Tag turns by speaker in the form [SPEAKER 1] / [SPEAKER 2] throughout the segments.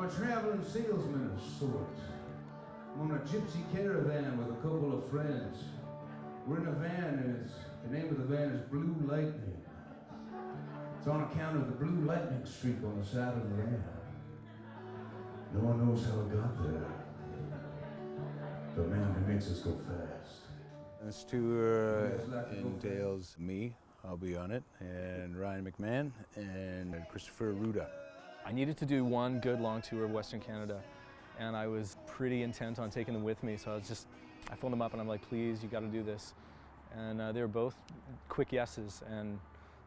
[SPEAKER 1] I'm a traveling salesman of sorts. I'm on a gypsy caravan with a couple of friends. We're in a van, and the name of the van is Blue Lightning. It's on account of the blue lightning streak on the side of the van. No one knows how it got there. But man, it makes us go fast.
[SPEAKER 2] This tour entails me, I'll be on it, and Ryan McMahon, and Christopher Arruda.
[SPEAKER 3] I needed to do one good long tour of Western Canada, and I was pretty intent on taking them with me, so I phoned them up and I'm like, please, you gotta do this. And they were both quick yeses, and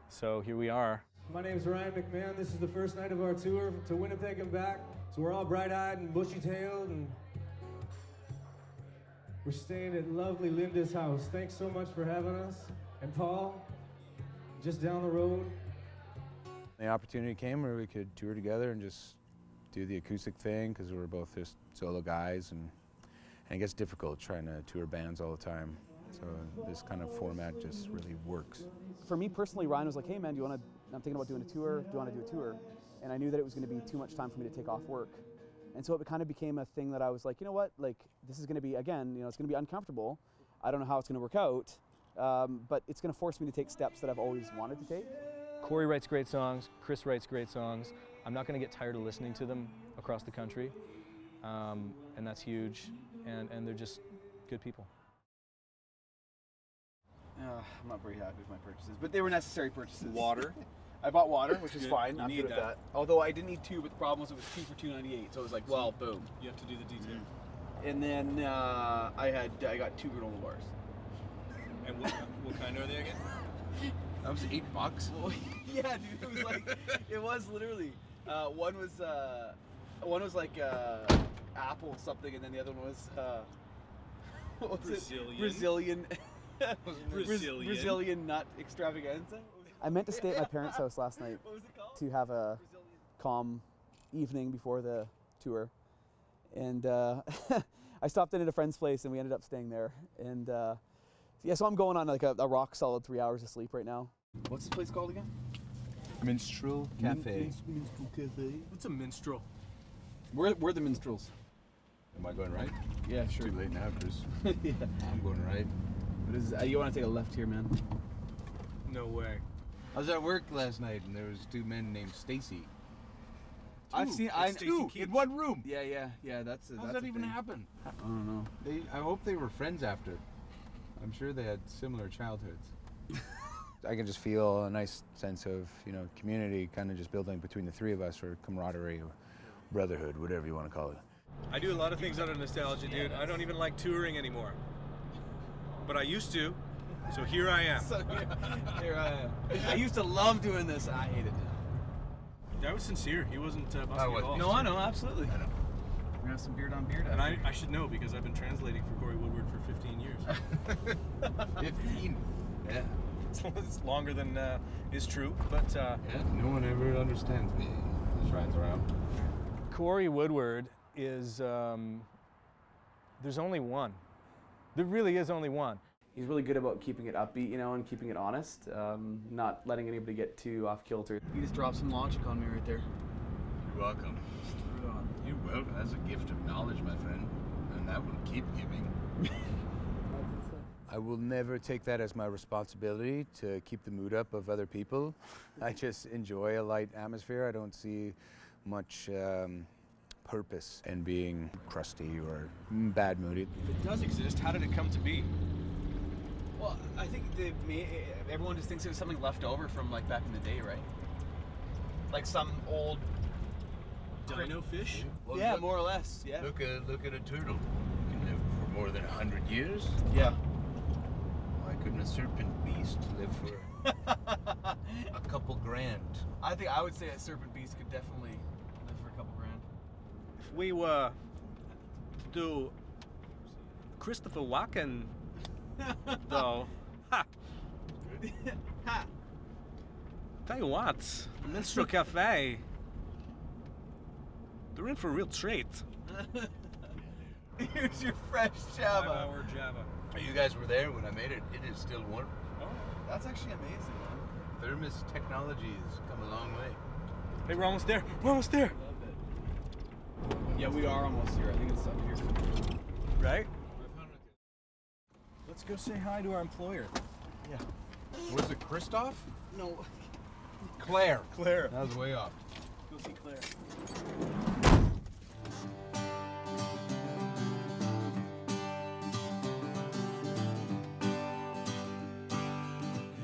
[SPEAKER 3] so here we are.
[SPEAKER 4] My name is Ryan McMahon. This is the first night of our tour to Winnipeg and back. So we're all bright-eyed and bushy-tailed, and we're staying at lovely Linda's house. Thanks so much for having us. And Paul, just down the road.
[SPEAKER 2] The opportunity came where we could tour together and just do the acoustic thing, because we were both just solo guys, and it gets difficult trying to tour bands all the time. So this kind of format just really works.
[SPEAKER 5] For me personally, Ryan was like, hey man, I'm thinking about doing a tour, do you want to do a tour? And I knew that it was going to be too much time for me to take off work. And so it kind of became a thing that I was like, you know what, like this is going to be, again, it's going to be uncomfortable. I don't know how it's going to work out, but it's going to force me to take steps that I've always wanted to take.
[SPEAKER 3] Cory writes great songs, Chris writes great songs. I'm not going to get tired of listening to them across the country, and that's huge, and they're just good people.
[SPEAKER 5] I'm not very happy with my purchases, but they were necessary purchases.
[SPEAKER 6] Water.
[SPEAKER 5] I bought water, which is fine.
[SPEAKER 6] You
[SPEAKER 5] I'm
[SPEAKER 6] need
[SPEAKER 5] good at that. Although I didn't need 2, but the problem was it was 2 for $2.98, so it was like, well, boom.
[SPEAKER 6] You have to do the detail.
[SPEAKER 5] And then I got 2 granola bars.
[SPEAKER 6] And what kind are they again?
[SPEAKER 2] That was $8.
[SPEAKER 5] Well, yeah, dude, it was like, it was literally. One was like apple something, and then the other one was what was
[SPEAKER 6] Brazilian.
[SPEAKER 5] it? Brazilian nut extravaganza. I meant to stay at my parents' house last night to have a calm evening before the tour, and I stopped in at a friend's place, and we ended up staying there. And yeah, so I'm going on like a rock solid 3 hours of sleep right now. What's this place called again?
[SPEAKER 2] Minstrel Cafe.
[SPEAKER 5] Minstrel Cafe.
[SPEAKER 6] What's a minstrel?
[SPEAKER 5] We're the minstrels.
[SPEAKER 2] Am I going right?
[SPEAKER 5] Yeah, sure.
[SPEAKER 2] Too late now, Chris.
[SPEAKER 5] Yeah.
[SPEAKER 2] I'm going right.
[SPEAKER 5] What is you want to take a left here, man?
[SPEAKER 6] No way.
[SPEAKER 2] I was at work last night, and there was 2 men named Stacy.
[SPEAKER 5] I've seen
[SPEAKER 2] two in one room.
[SPEAKER 5] Yeah. That's
[SPEAKER 2] How does that even happen?
[SPEAKER 5] I don't know.
[SPEAKER 2] I hope they were friends after. I'm sure they had similar childhoods. I can just feel a nice sense of, community kind of just building between the 3 of us, or camaraderie, or brotherhood, whatever you want to call it.
[SPEAKER 6] I do a lot of things out of nostalgia, dude. I don't even like touring anymore. But I used to, so here I am.
[SPEAKER 5] So here I am. I used to love doing this, and I hate it now.
[SPEAKER 6] That was sincere. He wasn't busting your balls.
[SPEAKER 5] No, I know, absolutely.
[SPEAKER 2] I know.
[SPEAKER 5] We're gonna have some beard on beard.
[SPEAKER 6] And I should know, because I've been translating for Cory Woodward for 15 years.
[SPEAKER 2] 15? Yeah.
[SPEAKER 6] It's longer than is true, but
[SPEAKER 2] yeah, no one ever understands me. Just rides around.
[SPEAKER 3] Cory Woodward is, there's only one. There really is only one.
[SPEAKER 5] He's really good about keeping it upbeat, and keeping it honest, not letting anybody get too off kilter. You just dropped some logic on me right there.
[SPEAKER 2] You're welcome. You're welcome. That's a gift of knowledge, my friend, and that will keep giving. I will never take that as my responsibility to keep the mood up of other people. I just enjoy a light atmosphere. I don't see much purpose in being crusty or bad moody.
[SPEAKER 6] if it does exist, how did it come to be?
[SPEAKER 5] Well, I think everyone just thinks it was something left over from like back in the day, right? Like some old
[SPEAKER 6] Dino fish?
[SPEAKER 2] Well,
[SPEAKER 5] yeah,
[SPEAKER 2] look,
[SPEAKER 5] more or less. Yeah.
[SPEAKER 2] Look at a turtle. It can live for more than 100 years.
[SPEAKER 5] Yeah.
[SPEAKER 2] Why couldn't a serpent beast live for a couple grand?
[SPEAKER 5] I think I would say a serpent beast could definitely live for a couple grand.
[SPEAKER 6] If we were to do Christopher Walken, though, ha!
[SPEAKER 5] Ha!
[SPEAKER 6] Tell you what, the Minstrel Cafe, they're in for a real treat.
[SPEAKER 5] Here's your fresh Java.
[SPEAKER 6] 5-hour Java.
[SPEAKER 2] You guys were there when I made it. It is still warm.
[SPEAKER 6] Oh.
[SPEAKER 5] That's actually amazing, man.
[SPEAKER 2] Thermos technology has come a long way.
[SPEAKER 6] Hey, we're almost there. We're almost there.
[SPEAKER 7] Yeah, we are almost here. I think it's up here.
[SPEAKER 6] Right?
[SPEAKER 7] Let's go say hi to our employer.
[SPEAKER 6] Yeah. Was it Christoph?
[SPEAKER 7] No.
[SPEAKER 6] Claire.
[SPEAKER 7] Claire.
[SPEAKER 6] That was way off.
[SPEAKER 7] Go see Claire.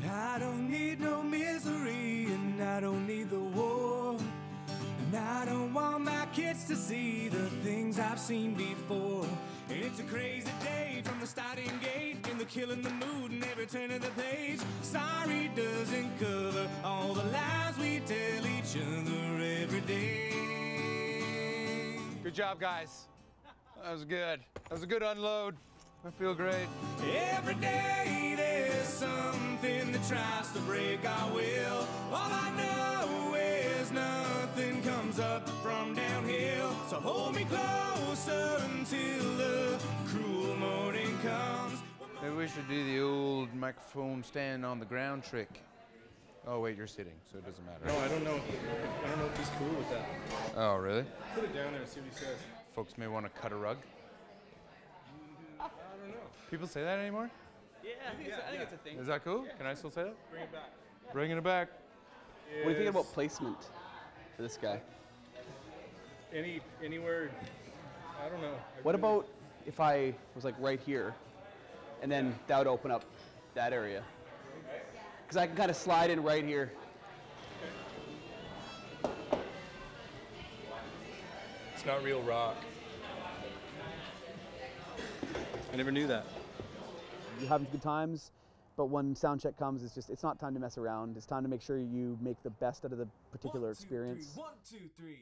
[SPEAKER 8] I don't need no misery, and I don't need the war, and I don't want my kids to see the things I've seen before. And it's a crazy day from the starting gate, and the killing the mood and every turn of the page. Sorry doesn't cover all the lies we tell each other every day.
[SPEAKER 2] Good job, guys. That was good. That was a good unload. I feel great.
[SPEAKER 8] Every day there's something that tries to break our will. All I know is nothing comes up from downhill. So hold me closer until the cruel morning comes.
[SPEAKER 2] Maybe we should do the old microphone stand on the ground trick. Oh wait, you're sitting, so it doesn't matter.
[SPEAKER 7] No, I don't know if he's cool with that.
[SPEAKER 2] Oh, really?
[SPEAKER 7] Put it down there and see what he says.
[SPEAKER 2] Folks may want to cut a rug.
[SPEAKER 7] I don't know.
[SPEAKER 2] People say that anymore?
[SPEAKER 7] Yeah, I think it's a thing.
[SPEAKER 2] Is that cool? Can I still say that?
[SPEAKER 7] Bring it back.
[SPEAKER 2] Bringing it back.
[SPEAKER 5] What do you think about placement for this guy?
[SPEAKER 7] Anywhere, I don't know.
[SPEAKER 5] What about if I was like right here, and then that would open up that area? Because I can kind of slide in right here.
[SPEAKER 7] It's not real rock. I never knew that.
[SPEAKER 5] You're having good times, but when sound check comes, it's not time to mess around. It's time to make sure you make the best out of the particular experience.
[SPEAKER 8] 1, 2, 3.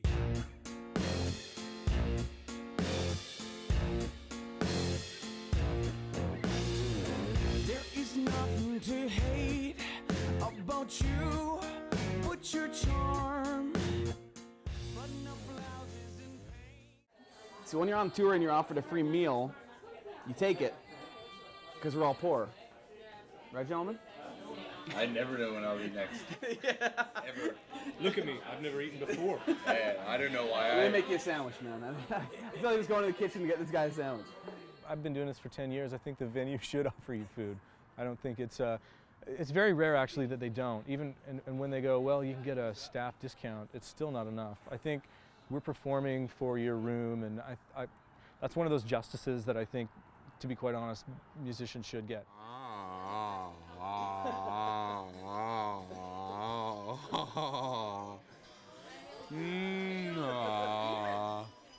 [SPEAKER 8] There is nothing to hate about you, but your charm.
[SPEAKER 5] So when you're on tour and you're offered a free meal, you take it, because we're all poor. Right, gentlemen?
[SPEAKER 2] I never know when I'll eat next. Ever.
[SPEAKER 7] Look at me. I've never eaten before.
[SPEAKER 2] I don't know why
[SPEAKER 5] Let me make you a sandwich, man. I feel like I was going to the kitchen to get this guy a sandwich.
[SPEAKER 3] I've been doing this for 10 years. I think the venue should offer you food. I don't think it's very rare actually that they don't. Even and when they go, well, you can get a staff discount, it's still not enough. I think we're performing for your room, and that's one of those justices that I think, to be quite honest, musicians should get.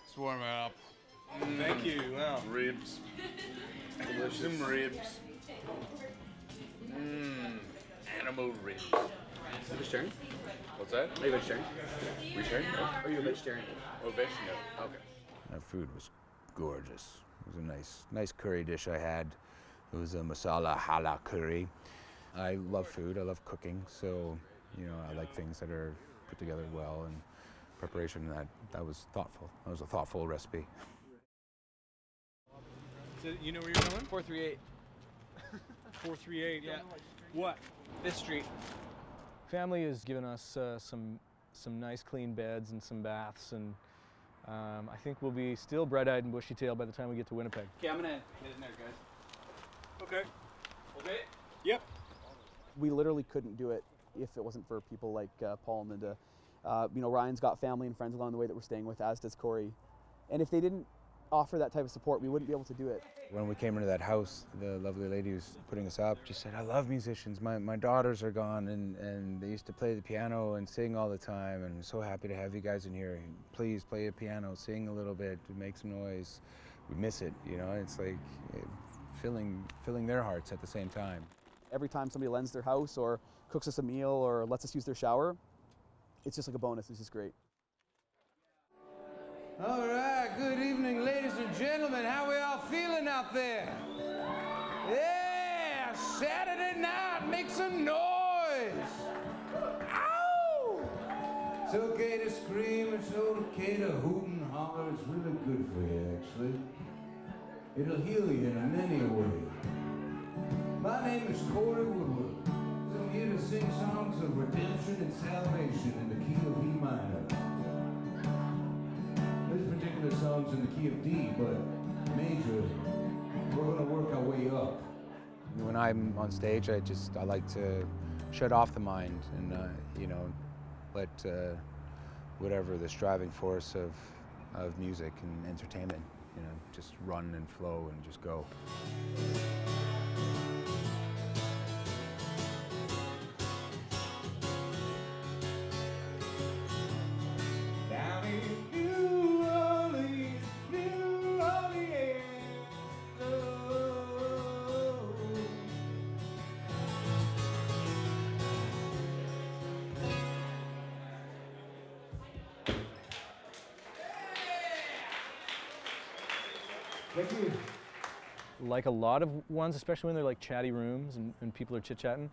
[SPEAKER 2] Let's warm it up.
[SPEAKER 7] Thank you. Wow.
[SPEAKER 2] Ribs.
[SPEAKER 7] Delicious.
[SPEAKER 2] Some ribs. Animal ribs.
[SPEAKER 5] Vegetarian?
[SPEAKER 2] What's that?
[SPEAKER 5] Are you vegetarian?
[SPEAKER 2] Vegetarian?
[SPEAKER 5] Are you a vegetarian?
[SPEAKER 2] Oh, vegetarian. Okay. That food was gorgeous. It was a nice curry dish I had. It was a masala hala curry. I love food. I love cooking. So, I like things that are put together well, and preparation that was thoughtful. That was a thoughtful recipe.
[SPEAKER 7] So you know where you're going?
[SPEAKER 5] 438.
[SPEAKER 7] 438.
[SPEAKER 5] Yeah.
[SPEAKER 7] What?
[SPEAKER 5] 5th Street.
[SPEAKER 3] Family has given us some nice clean beds and some baths, and I think we'll be still bright-eyed and bushy-tailed by the time we get to Winnipeg.
[SPEAKER 5] Okay, I'm gonna get in there, guys.
[SPEAKER 7] Okay.
[SPEAKER 5] Okay.
[SPEAKER 7] Yep.
[SPEAKER 5] We literally couldn't do it if it wasn't for people like Paul and Linda. Ryan's got family and friends along the way that we're staying with, as does Cory. And if they didn't offer that type of support, we wouldn't be able to do it.
[SPEAKER 2] When we came into that house, the lovely lady who's putting us up just said, I love musicians. My daughters are gone, and they used to play the piano and sing all the time, and I'm so happy to have you guys in here. Please play a piano, sing a little bit, make some noise. We miss it, It's like filling their hearts at the same time.
[SPEAKER 5] Every time somebody lends their house or cooks us a meal or lets us use their shower, it's just like a bonus. It's just great.
[SPEAKER 1] All right, good evening, ladies and gentlemen. How we all feeling out there? Yeah, Saturday night, make some noise. Ow! It's okay to scream, it's okay to hoot and holler. It's really good for you, actually. It'll heal you in many ways. My name is Cory Woodward. I'm here to sing songs of redemption and salvation in the key of E minor. This particular minor songs in the key of D, but major, we're gonna work our way up.
[SPEAKER 2] When I'm on stage, I like to shut off the mind and, you know, let whatever the striving force of music and entertainment, you know, just run and flow and just go.
[SPEAKER 8] Down in New Orleans, New Orleans, oh.
[SPEAKER 4] Thank you.
[SPEAKER 3] Like a lot of ones, especially when they're like chatty rooms and people are chit-chatting,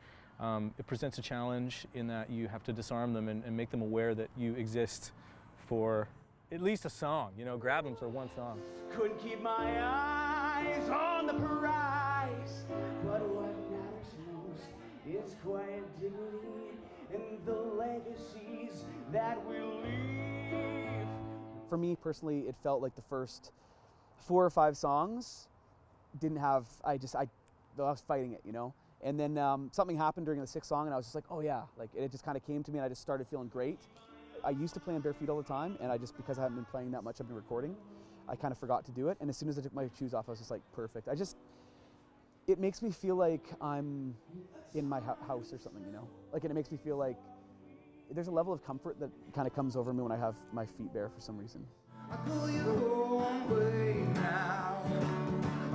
[SPEAKER 3] it presents a challenge in that you have to disarm them and make them aware that you exist for at least a song, you know, grab them for one song.
[SPEAKER 9] Couldn't keep my eyes on the prize, but what matters most is quiet dignity and the legacies that we'll leave.
[SPEAKER 5] For me personally, it felt like the first 4 or 5 songs didn't have, I was fighting it, you know? And then something happened during the 6th song and I was just like, oh yeah, like it just kind of came to me and I just started feeling great. I used to play on bare feet all the time and because I haven't been playing that much, I've been recording, I kind of forgot to do it. And as soon as I took my shoes off, I was just like, perfect. It makes me feel like I'm in my house or something, you know? Like it makes me feel like there's a level of comfort that kind of comes over me when I have my feet bare for some reason.
[SPEAKER 8] I call you home way now.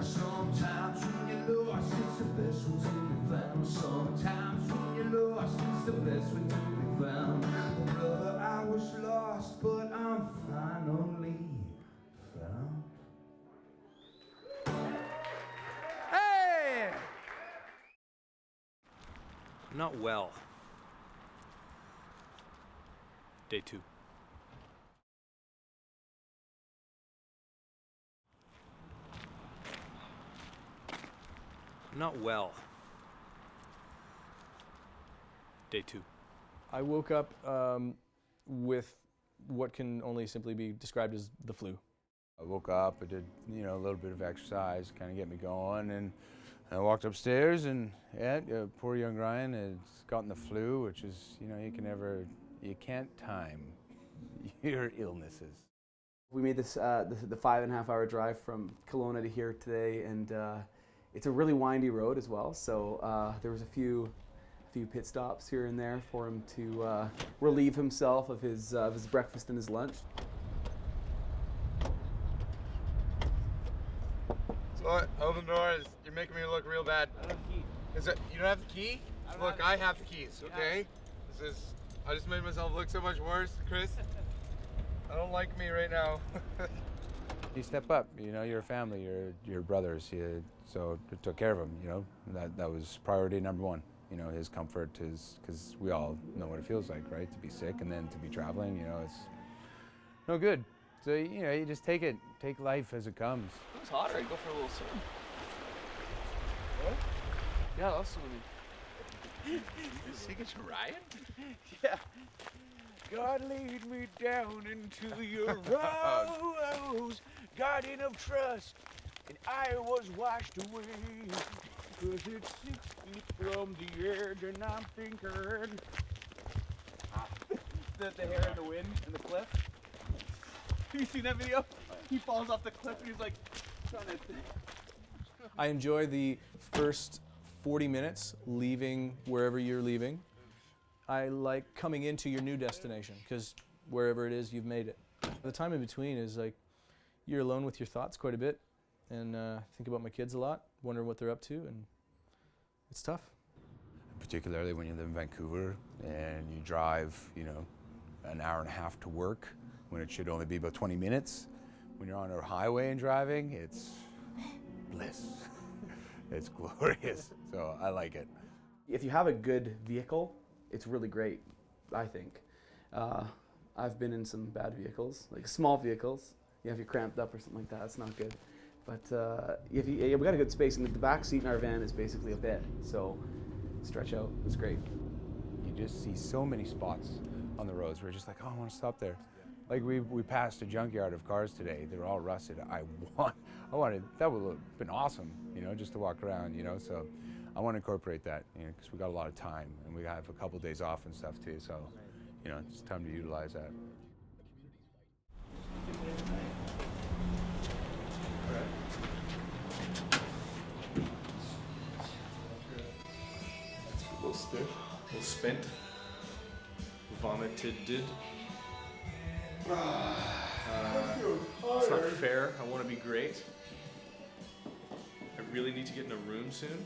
[SPEAKER 8] Sometimes when you're lost, it's the best one to be found. Sometimes when you're lost, it's the best one to be found. Oh, brother, I was lost, but I'm finally found.
[SPEAKER 6] Hey! Not well. Day 2. Not well. Day 2.
[SPEAKER 3] I woke up with what can only simply be described as the flu.
[SPEAKER 2] I woke up, I did, you know, a little bit of exercise, kind of get me going, and I walked upstairs and yeah, poor young Ryan had gotten the flu, which is, you know, you can't time your illnesses.
[SPEAKER 5] We made this the 5.5-hour drive from Kelowna to here today, and it's a really windy road as well, so there was a few pit stops here and there for him to relieve himself of his breakfast and his lunch.
[SPEAKER 10] So, open doors. You're making me look real bad. I don't have the key. Is it? You don't have the key? Look, I have the keys. Okay. I just made myself look so much worse, Chris. I don't like me right now.
[SPEAKER 2] You step up, you know, you're a family, you're brothers, so I took care of him, you know, that was priority number 1, you know, his comfort, because we all know what it feels like, right, to be sick and then to be traveling, you know, it's no good. So, you know, you just take life as it comes.
[SPEAKER 9] If it was hotter, I'd go for a little swim. What? Yeah, I'll swim.
[SPEAKER 10] You singing to Ryan?
[SPEAKER 9] Yeah. God lead me down into your rose, garden of trust, and I was washed away. 'Cause it's 6 feet from the edge, and I'm thinking the hair in the wind and the cliff. Have you seen that video? He falls off the cliff and he's like trying to.
[SPEAKER 3] I enjoy the first 40 minutes leaving wherever you're leaving. I like coming into your new destination because wherever it is, you've made it. The time in between is like you're alone with your thoughts quite a bit, and think about my kids a lot, wonder what they're up to, and it's tough.
[SPEAKER 2] Particularly when you live in Vancouver and you drive, you know, an hour and a half to work when it should only be about 20 minutes. When you're on a highway and driving, it's bliss. It's glorious, so I like it.
[SPEAKER 5] If you have a good vehicle, it's really great, I think. I've been in some bad vehicles, like small vehicles. You know, if you're cramped up or something like that, it's not good. But if we got a good space, and the back seat in our van is basically a bed, so stretch out, it's great.
[SPEAKER 2] You just see so many spots on the roads where you're just like, oh, I want to stop there. Like we passed a junkyard of cars today. They're all rusted. That would have been awesome, you know, just to walk around, you know. So I want to incorporate that, you know, because we got a lot of time and we have a couple days off and stuff too. So, you know, it's time to utilize that.
[SPEAKER 7] A little stiff, a little spent, vomited. It's not fair. I want to be great. I really need to get in a room soon.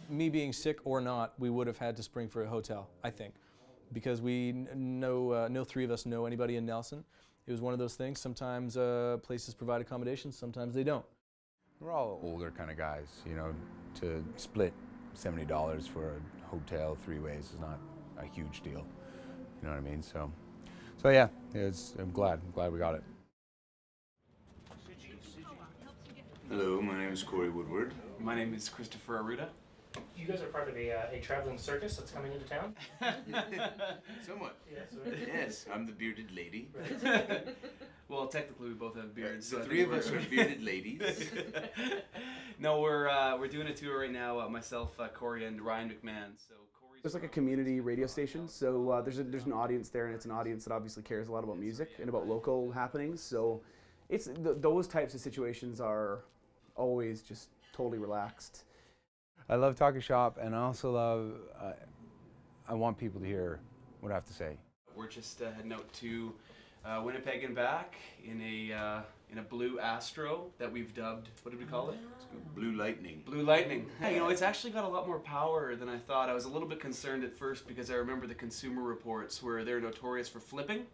[SPEAKER 3] Me being sick or not, we would have had to spring for a hotel, I think, because we no three of us know anybody in Nelson. It was one of those things. Sometimes places provide accommodations, sometimes they don't.
[SPEAKER 2] We're all older kind of guys, you know. To split $70 for a hotel 3 ways is not a huge deal. You know what I mean? So yeah, I'm glad we got it.
[SPEAKER 11] Hello, my name is Cory Woodward.
[SPEAKER 12] My name is Christopher Arruda.
[SPEAKER 13] You guys are part of a traveling circus that's coming into town?
[SPEAKER 11] Somewhat.
[SPEAKER 13] Yes,
[SPEAKER 11] Yes, I'm the bearded lady.
[SPEAKER 12] Right. Well, technically we both have beards.
[SPEAKER 11] The three of us are bearded ladies.
[SPEAKER 12] No, we're doing a tour right now. Myself, Cory, and Ryan McMahon. So
[SPEAKER 5] there's like a community radio station, so there's an audience there, and it's an audience that obviously cares a lot about music and about local happenings. So it's those types of situations are always just totally relaxed.
[SPEAKER 2] I love talking shop, and I also love, I want people to hear what I have to say.
[SPEAKER 12] We're just heading out to Winnipeg and back in a blue Astro that we've dubbed, what did we call it?
[SPEAKER 11] Blue Lightning.
[SPEAKER 12] Blue Lightning. Hey, you know, it's actually got a lot more power than I thought. I was a little bit concerned at first because I remember the Consumer Reports where they're notorious for flipping.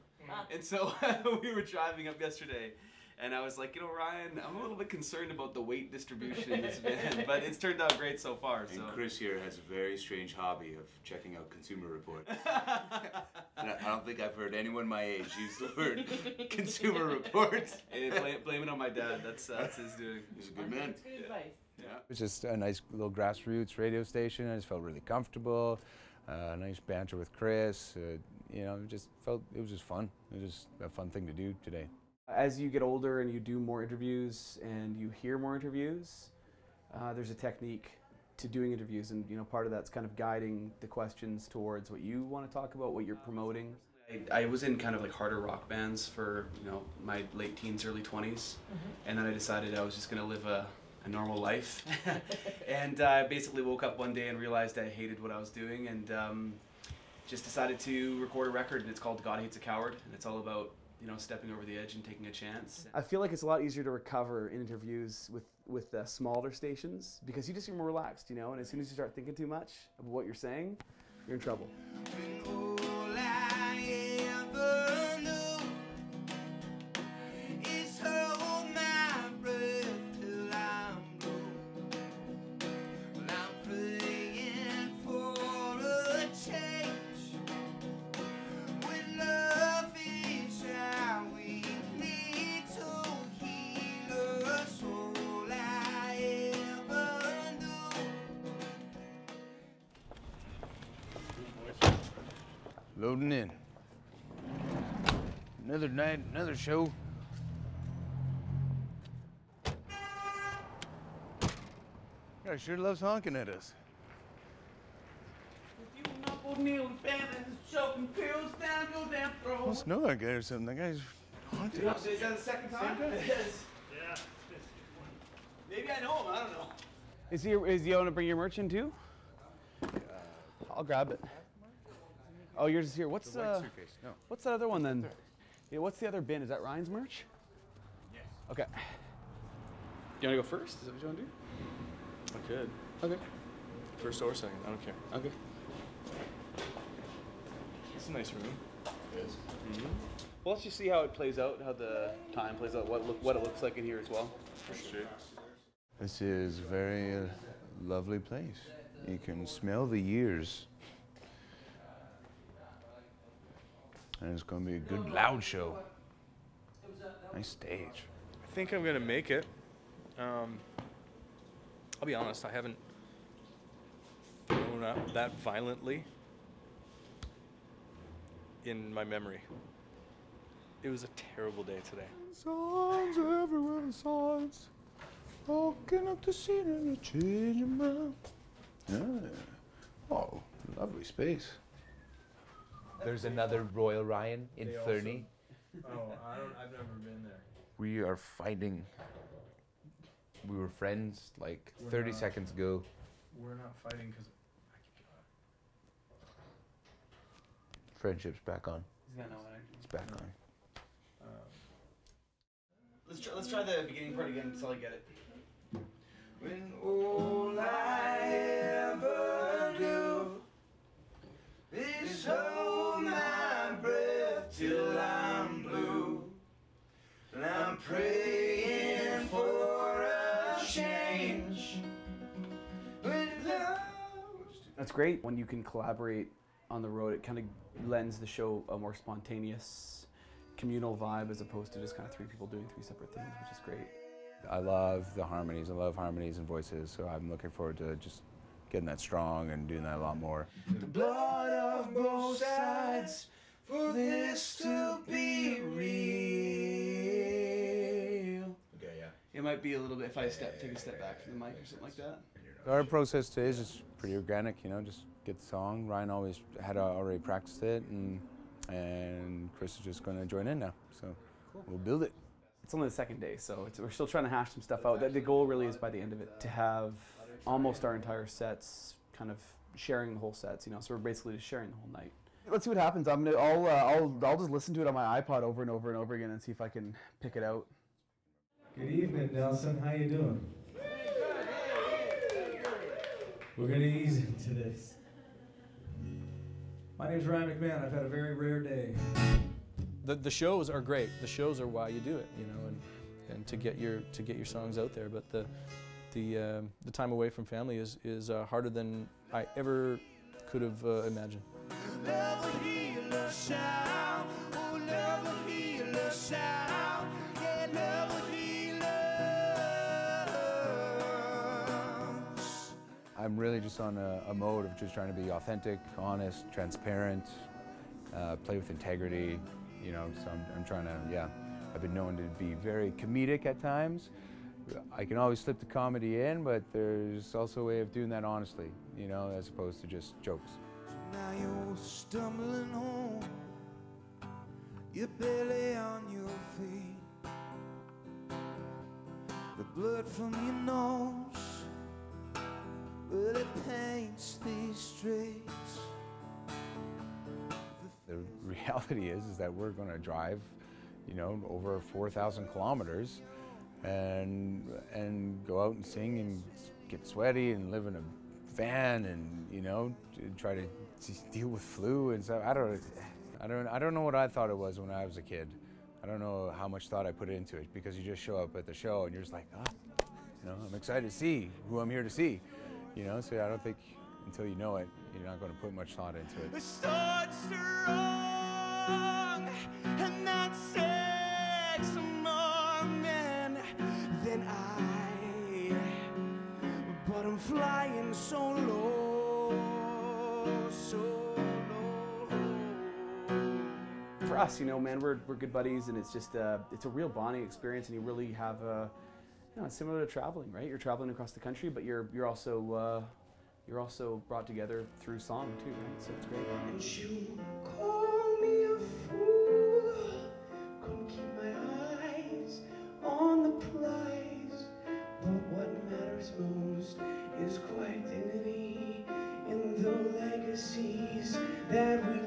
[SPEAKER 12] And so we were driving up yesterday, and I was like, you know, Ryan, I'm a little bit concerned about the weight distribution in this van, but it's turned out great so far.
[SPEAKER 11] And Chris here has a very strange hobby of checking out Consumer Reports. And I don't think I've heard anyone my age use the word Consumer Reports.
[SPEAKER 12] Hey, blame it on my dad. That's his doing.
[SPEAKER 11] He's a good man.
[SPEAKER 14] Good advice.
[SPEAKER 2] Yeah. It was just a nice little grassroots radio station. I just felt really comfortable. Nice banter with Chris. You know, it was just fun. It was just a fun thing to do today.
[SPEAKER 5] As you get older and you do more interviews and you hear more interviews, there's a technique to doing interviews, and you know, part of that's kind of guiding the questions towards what you want to talk about, what you're promoting.
[SPEAKER 12] I was in kind of like harder rock bands for, you know, my late teens, early 20s, and then I decided I was just going to live a normal life. And I basically woke up one day and realized I hated what I was doing, and just decided to record a record, and it's called God Hates a Coward, and it's all about, you know, stepping over the edge and taking a chance.
[SPEAKER 5] I feel like it's a lot easier to recover in interviews with smaller stations because you just get more relaxed, you know, and as soon as you start thinking too much of what you're saying, you're in trouble.
[SPEAKER 2] Loading in. Another night, another show. Guy sure loves honking at us. Must know that guy or something. That guy's haunted.
[SPEAKER 12] Is that the second time? Yes.
[SPEAKER 13] Yeah.
[SPEAKER 12] Maybe I know him, I don't know.
[SPEAKER 5] Is he going to bring your merch in too? I'll grab it. Oh, yours is here. What's
[SPEAKER 2] suitcase? No.
[SPEAKER 5] What's that other one then? Yeah, what's the other bin? Is that Ryan's merch?
[SPEAKER 13] Yes.
[SPEAKER 5] Okay.
[SPEAKER 3] You want to go first? Is that what you want to do?
[SPEAKER 7] I could.
[SPEAKER 3] Okay.
[SPEAKER 7] First or second, I don't care.
[SPEAKER 3] Okay.
[SPEAKER 7] It's a nice room.
[SPEAKER 3] It is. Well, let's just see how it plays out, how the time plays out, what it looks like in here as well.
[SPEAKER 7] Sure.
[SPEAKER 2] This is a very lovely place. You can smell the years. And it's going to be a good, loud show. Nice stage.
[SPEAKER 7] I think I'm going to make it. I'll be honest, I haven't thrown up that violently in my memory. It was a terrible day today.
[SPEAKER 2] Signs everywhere, signs. Walking up the scene and a changing mind. Yeah. Oh, lovely space.
[SPEAKER 14] There's another Royal Ryan in Fernie.
[SPEAKER 3] I've never been there.
[SPEAKER 2] We are fighting. We were friends like 30 seconds ago.
[SPEAKER 3] We're not fighting because
[SPEAKER 2] Friendship's back on.
[SPEAKER 5] He's got no energy.
[SPEAKER 2] It's back on.
[SPEAKER 5] Let's try the beginning part again until I get it.
[SPEAKER 8] When all I ever do is hold my breath till I'm blue, and I'm praying for a change. When love.
[SPEAKER 5] That's great. When you can collaborate on the road, it kind of lends the show a more spontaneous, communal vibe as opposed to just kind of three people doing three separate things, which is great.
[SPEAKER 2] I love the harmonies. I love harmonies and voices, so I'm looking forward to just getting that strong and doing that a lot more.
[SPEAKER 8] The blood of both sides for this to be real.
[SPEAKER 5] Okay, yeah. It might be a little bit if I take a step back from the mic or something like that.
[SPEAKER 2] Our process today is just pretty organic, you know, just get the song. Ryan always had already practiced it, and Chris is just going to join in now, so we'll build it.
[SPEAKER 5] It's only the second day, so we're still trying to hash some stuff out. The goal really is by the end of it to have almost our entire sets kind of sharing the whole sets, you know, so we're basically just sharing the whole night. Let's see what happens. I'll just listen to it on my iPod over and over and over again and see if I can pick it out.
[SPEAKER 4] Good evening, Nelson. How you doing? We're gonna ease into this. My name's Ryan McMahon. I've had a very rare day.
[SPEAKER 3] The shows are great. The shows are why you do it, you know, and to get your songs out there. But the time away from family is harder than I ever could have imagined.
[SPEAKER 2] I'm really just on a mode of just trying to be authentic, honest, transparent, play with integrity, you know, so I'm trying to, yeah. I've been known to be very comedic at times. I can always slip the comedy in, but there's also a way of doing that honestly, you know, as opposed to just jokes.
[SPEAKER 8] Now you're stumbling home, you're barely on your feet. The blood from your nose, well, it paints these streets.
[SPEAKER 2] The reality is that we're going to drive, you know, over 4,000 kilometers and go out and sing and get sweaty and live in a van and, you know, try to deal with flu and stuff. I don't know what I thought it was when I was a kid. I don't know how much thought I put into it, because you just show up at the show and you're just like, oh, you know, I'm excited to see who I'm here to see, you know. So I don't think until you know it, you're not going to put much thought into it.
[SPEAKER 8] It starts strong, and that takes some more men than I. But I'm flying so low, so low.
[SPEAKER 5] For us, you know, man, we're good buddies, and it's just it's a real bonding experience, and you really have a, you know, it's similar to traveling, right? You're traveling across the country, but you're also brought together through song too, right? So it's great.
[SPEAKER 8] And you call me a fool, couldn't keep my eyes on the prize. But what matters most is quite dignity in the legacies that we